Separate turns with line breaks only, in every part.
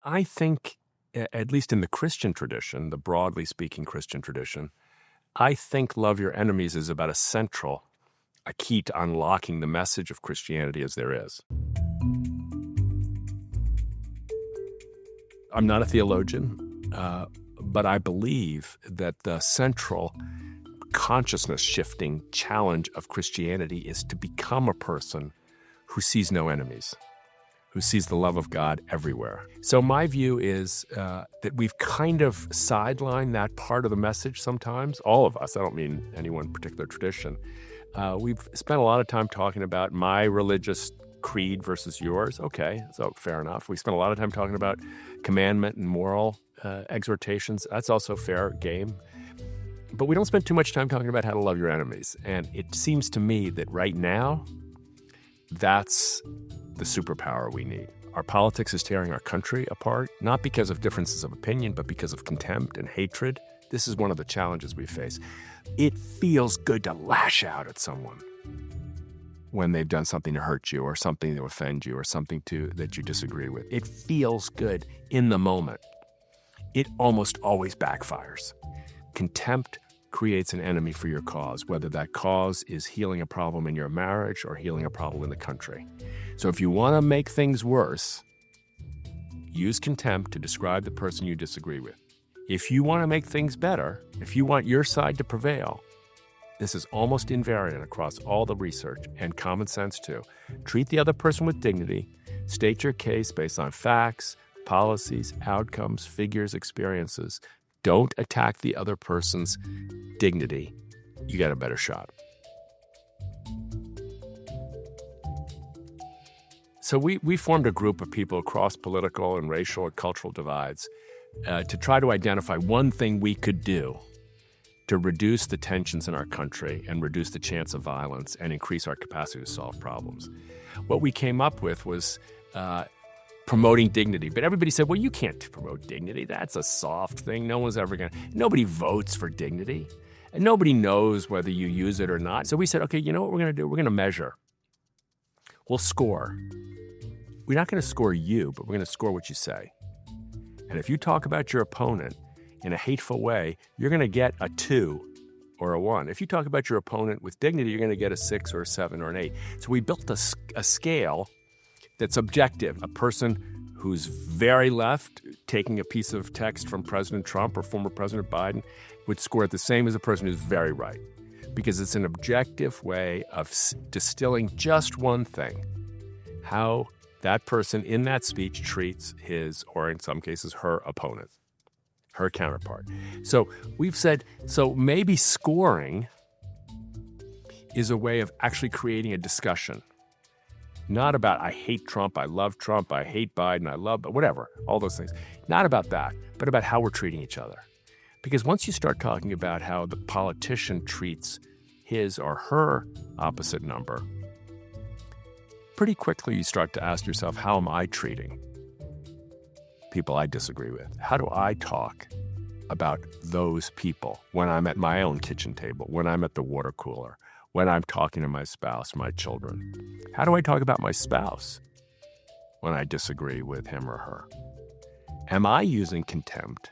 I think, at least in the Christian tradition, the broadly speaking Christian tradition, I think love your enemies is about a key to unlocking the message of Christianity as there is. I'm not a theologian, but I believe that the central consciousness-shifting challenge of Christianity is to become a person who sees no enemies, who sees the love of God everywhere. So my view is that we've kind of sidelined that part of the message sometimes. All of us, I don't mean any one particular tradition. We've spent a lot of time talking about my religious creed versus yours. Okay, so fair enough. We spent a lot of time talking about commandment and moral exhortations. That's also fair game. But we don't spend too much time talking about how to love your enemies. And it seems to me that right now, that's the superpower we need. Our politics is tearing our country apart, not because of differences of opinion, but because of contempt and hatred. This is one of the challenges we face. It feels good to lash out at someone when they've done something to hurt you or something to offend you or something that you disagree with. It feels good in the moment. It almost always backfires. Contempt creates an enemy for your cause, whether that cause is healing a problem in your marriage or healing a problem in the country. So if you want to make things worse, use contempt to describe the person you disagree with. If you want to make things better, if you want your side to prevail, this is almost invariant across all the research and common sense too. Treat the other person with dignity, state your case based on facts, policies, outcomes, figures, experiences. Don't attack the other person's dignity. You got a better shot. So we formed a group of people across political and racial and cultural divides to try to identify one thing we could do to reduce the tensions in our country and reduce the chance of violence and increase our capacity to solve problems. What we came up with was promoting dignity. But everybody said, well, you can't promote dignity. That's a soft thing. Nobody votes for dignity. And nobody knows whether you use it or not. So we said, okay, you know what we're going to do? We're going to measure. We'll score. We're not going to score you, but we're going to score what you say. And if you talk about your opponent in a hateful way, you're going to get a 2 or a 1. If you talk about your opponent with dignity, you're going to get a 6 or a 7 or an 8. So we built a scale that's objective. A person who's very left, taking a piece of text from President Trump or former President Biden, would score it the same as a person who's very right, because it's an objective way of distilling just one thing: how that person in that speech treats his, or in some cases, her opponent, her counterpart. So we've said, so maybe scoring is a way of actually creating a discussion. Not about, I hate Trump, I love Trump, I hate Biden, I love, but whatever, all those things. Not about that, but about how we're treating each other. Because once you start talking about how the politician treats his or her opposite number, pretty quickly you start to ask yourself, how am I treating people I disagree with? How do I talk about those people when I'm at my own kitchen table, when I'm at the water cooler, when I'm talking to my spouse, my children? How do I talk about my spouse when I disagree with him or her? Am I using contempt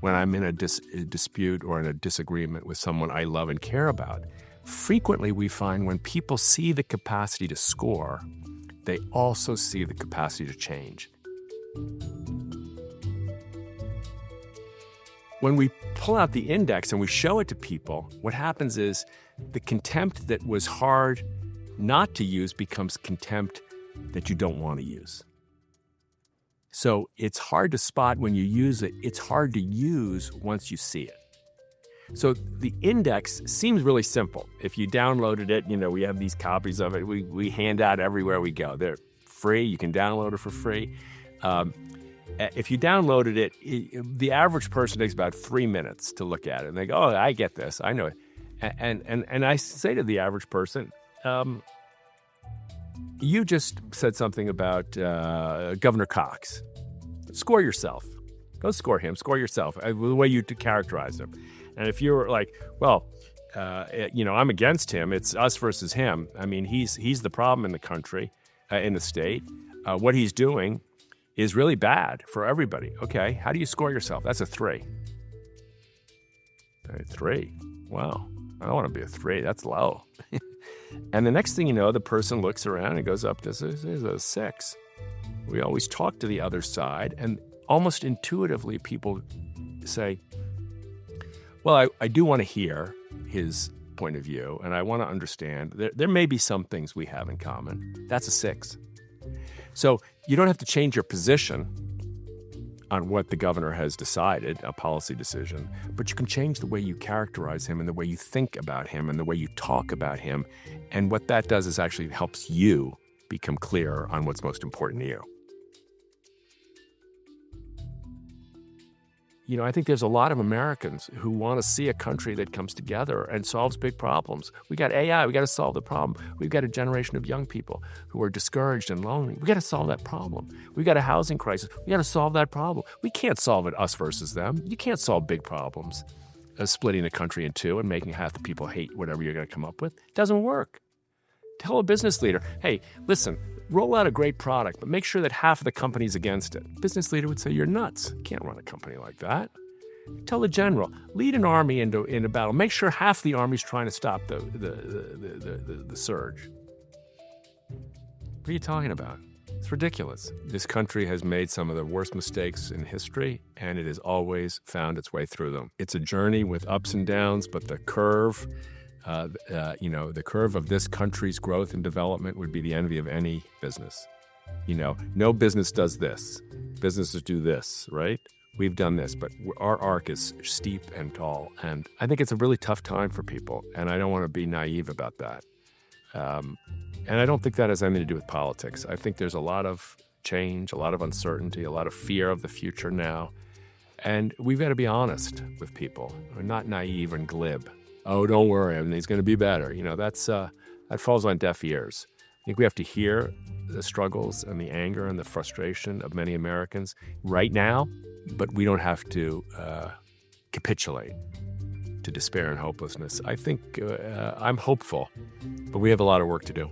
when I'm in a dispute or in a disagreement with someone I love and care about? Frequently, we find when people see the capacity to score, they also see the capacity to change. When we pull out the index and we show it to people, what happens is the contempt that was hard not to use becomes contempt that you don't want to use. So it's hard to spot when you use it. It's hard to use once you see it. So the index seems really simple. If you downloaded it, we have these copies of it. We hand out everywhere we go. They're free. You can download it for free. If you downloaded it, the average person takes about 3 minutes to look at it. And they go, oh, I get this. I know it. And I say to the average person, you just said something about Governor Cox. Score yourself. Go score him. Score yourself. The way you characterize him. And if you're like, well, I'm against him. It's us versus him. I mean, he's the problem in the country, in the state. What he's doing is really bad for everybody. Okay, how do you score yourself? That's a 3. A 3. Wow. I don't want to be a 3. That's low. And the next thing you know, the person looks around and goes up, this is a 6. We always talk to the other side, and almost intuitively people say, well, I do want to hear his point of view, and I want to understand. There may be some things we have in common. That's a 6. So you don't have to change your position on what the governor has decided, a policy decision, but you can change the way you characterize him and the way you think about him and the way you talk about him. And what that does is actually helps you become clearer on what's most important to you. You know, I think there's a lot of Americans who want to see a country that comes together and solves big problems. We got AI, we got to solve the problem. We've got a generation of young people who are discouraged and lonely. We got to solve that problem. We've got a housing crisis. We got to solve that problem. We can't solve it us versus them. You can't solve big problems, splitting the country in two and making half the people hate whatever you're going to come up with. It doesn't work. Tell a business leader, hey, listen, roll out a great product, but make sure that half of the company's against it. Business leader would say, you're nuts. You can't run a company like that. Tell the general, lead an army into a battle. Make sure half the army's trying to stop the surge. What are you talking about? It's ridiculous. This country has made some of the worst mistakes in history, and it has always found its way through them. It's a journey with ups and downs, but the curve... the curve of this country's growth and development would be the envy of any business. No business does this. Businesses do this, right? We've done this, but our arc is steep and tall. And I think it's a really tough time for people, and I don't want to be naive about that. And I don't think that has anything to do with politics. I think there's a lot of change, a lot of uncertainty, a lot of fear of the future now. And we've got to be honest with people. We're not naive and glib. Oh, don't worry, everything's going to be better. That falls on deaf ears. I think we have to hear the struggles and the anger and the frustration of many Americans right now, but we don't have to capitulate to despair and hopelessness. I think I'm hopeful, but we have a lot of work to do.